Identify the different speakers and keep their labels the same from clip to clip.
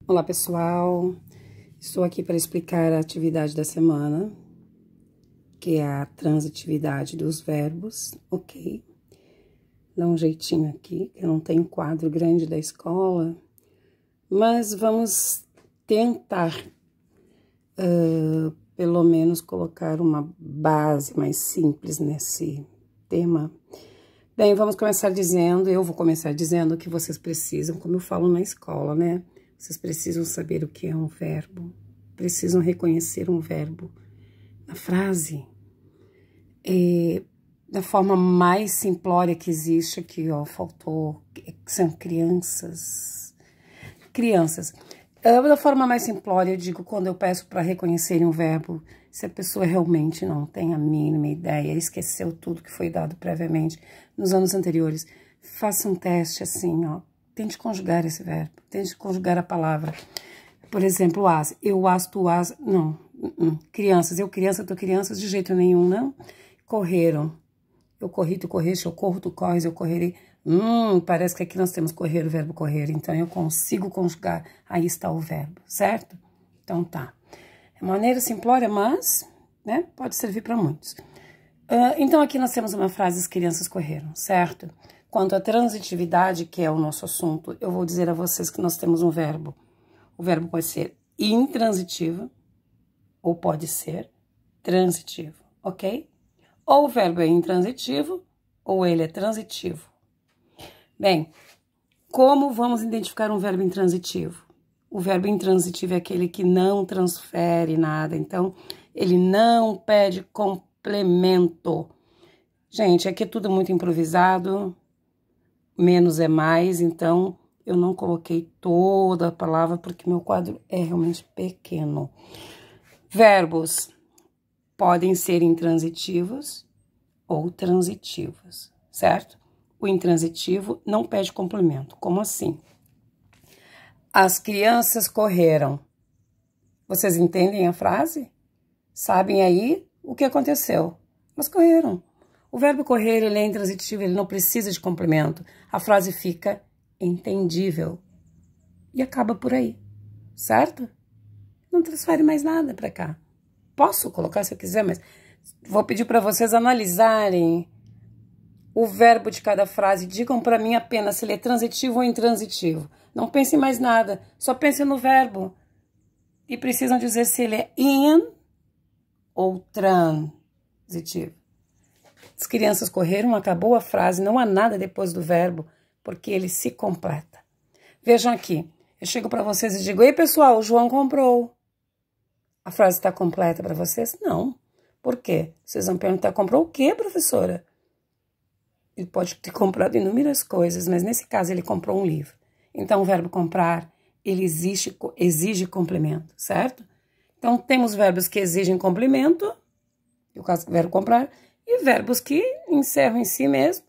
Speaker 1: Olá, pessoal. Estou aqui para explicar a atividade da semana, que é a transitividade dos verbos, ok? Dá um jeitinho aqui, eu não tenho quadro grande da escola, mas vamos tentar, pelo menos, colocar uma base mais simples nesse tema. Bem, vamos começar dizendo, eu vou começar dizendo que vocês precisam, como eu falo na escola, né? Vocês precisam saber o que é um verbo, precisam reconhecer um verbo na frase, da forma mais simplória que existe aqui, ó, faltou, que são crianças. Da forma mais simplória, eu digo quando eu peço para reconhecerem um verbo, se a pessoa realmente não tem a mínima ideia, esqueceu tudo que foi dado previamente nos anos anteriores, faça um teste assim, ó. Tente conjugar esse verbo, tente conjugar a palavra. Por exemplo, o as. Eu, as, tu, as. Não. Crianças. Eu, criança, tu, crianças. De jeito nenhum, não. Correram. Eu corri, tu correste. Eu corro, tu corres. Eu correrei. Parece que aqui nós temos correr, o verbo correr. Então, eu consigo conjugar. Aí está o verbo, certo? Então, tá. É maneira simplória, mas, né, pode servir para muitos. Então, aqui nós temos uma frase, as crianças correram, certo? Quanto à transitividade, que é o nosso assunto, eu vou dizer a vocês que nós temos um verbo. O verbo pode ser intransitivo ou pode ser transitivo, ok? Ou o verbo é intransitivo ou ele é transitivo. Bem, como vamos identificar um verbo intransitivo? O verbo intransitivo é aquele que não transfere nada, então ele não pede complemento. Gente, aqui é tudo muito improvisado. Menos é mais, então eu não coloquei toda a palavra porque meu quadro é realmente pequeno. Verbos podem ser intransitivos ou transitivos, certo? O intransitivo não pede complemento. Como assim? As crianças correram. Vocês entendem a frase? Sabem aí o que aconteceu? Elas correram. O verbo correr, ele é intransitivo, ele não precisa de complemento. A frase fica entendível. E acaba por aí, certo? Não transfere mais nada para cá. Posso colocar se eu quiser, mas vou pedir para vocês analisarem o verbo de cada frase. Digam para mim apenas se ele é transitivo ou intransitivo. Não pensem mais nada, só pensem no verbo. E precisam dizer se ele é in ou transitivo. As crianças correram, acabou a frase, não há nada depois do verbo, porque ele se completa. Vejam aqui, eu chego para vocês e digo, ei pessoal, o João comprou. A frase está completa para vocês? Não. Por quê? Vocês vão perguntar, comprou o quê, professora? Ele pode ter comprado inúmeras coisas, mas nesse caso ele comprou um livro. Então o verbo comprar, ele exige complemento, certo? Então temos verbos que exigem complemento, no caso do verbo comprar, e verbos que encerram em si mesmo,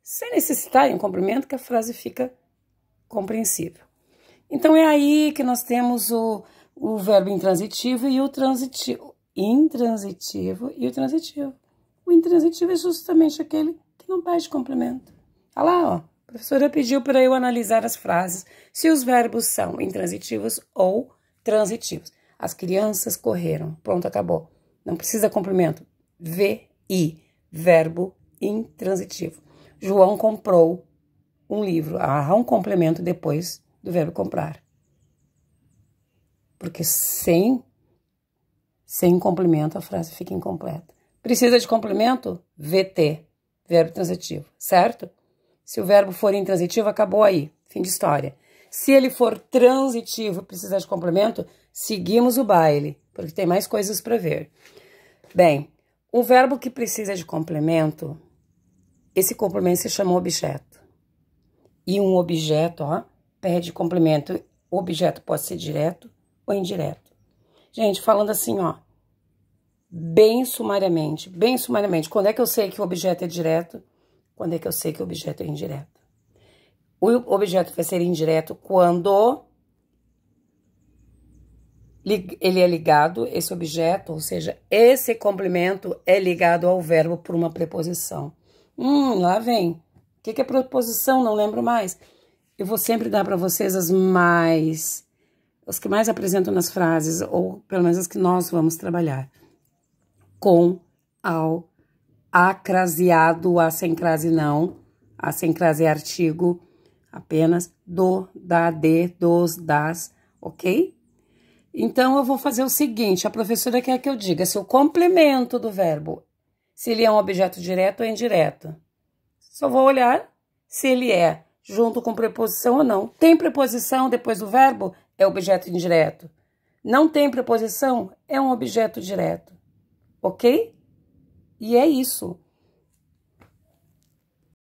Speaker 1: sem necessitarem um complemento, que a frase fica compreensível. Então, é aí que nós temos o verbo intransitivo e o transitivo. Intransitivo e o transitivo. O intransitivo é justamente aquele que não pede complemento. Olha lá, ó. A professora pediu para eu analisar as frases, se os verbos são intransitivos ou transitivos. As crianças correram. Pronto, acabou. Não precisa complemento. VI. Verbo intransitivo. João comprou um livro. Há um complemento depois do verbo comprar. Porque sem complemento a frase fica incompleta. Precisa de complemento? VT. Verbo transitivo, certo? Se o verbo for intransitivo, acabou aí. Fim de história. Se ele for transitivo e precisar de complemento, seguimos o baile, porque tem mais coisas para ver. Bem, o verbo que precisa de complemento, esse complemento se chama objeto. E um objeto, ó, pede complemento. O objeto pode ser direto ou indireto. Gente, falando assim, ó, bem sumariamente. Quando é que eu sei que o objeto é direto? Quando é que eu sei que o objeto é indireto? O objeto vai ser indireto quando ele é ligado, esse objeto, ou seja, esse complemento é ligado ao verbo por uma preposição. Lá vem. O que é preposição? Não lembro mais. Eu vou sempre dar para vocês as mais os que mais apresentam nas frases, ou pelo menos as que nós vamos trabalhar. Com, ao, acraseado, a sem crase não, a sem crase é artigo, apenas do, da, de, dos, das, ok? Então, eu vou fazer o seguinte, a professora quer que eu diga se o complemento do verbo, se ele é um objeto direto ou indireto. Só vou olhar se ele é junto com preposição ou não. Tem preposição depois do verbo, é objeto indireto. Não tem preposição, é um objeto direto. Ok? E é isso.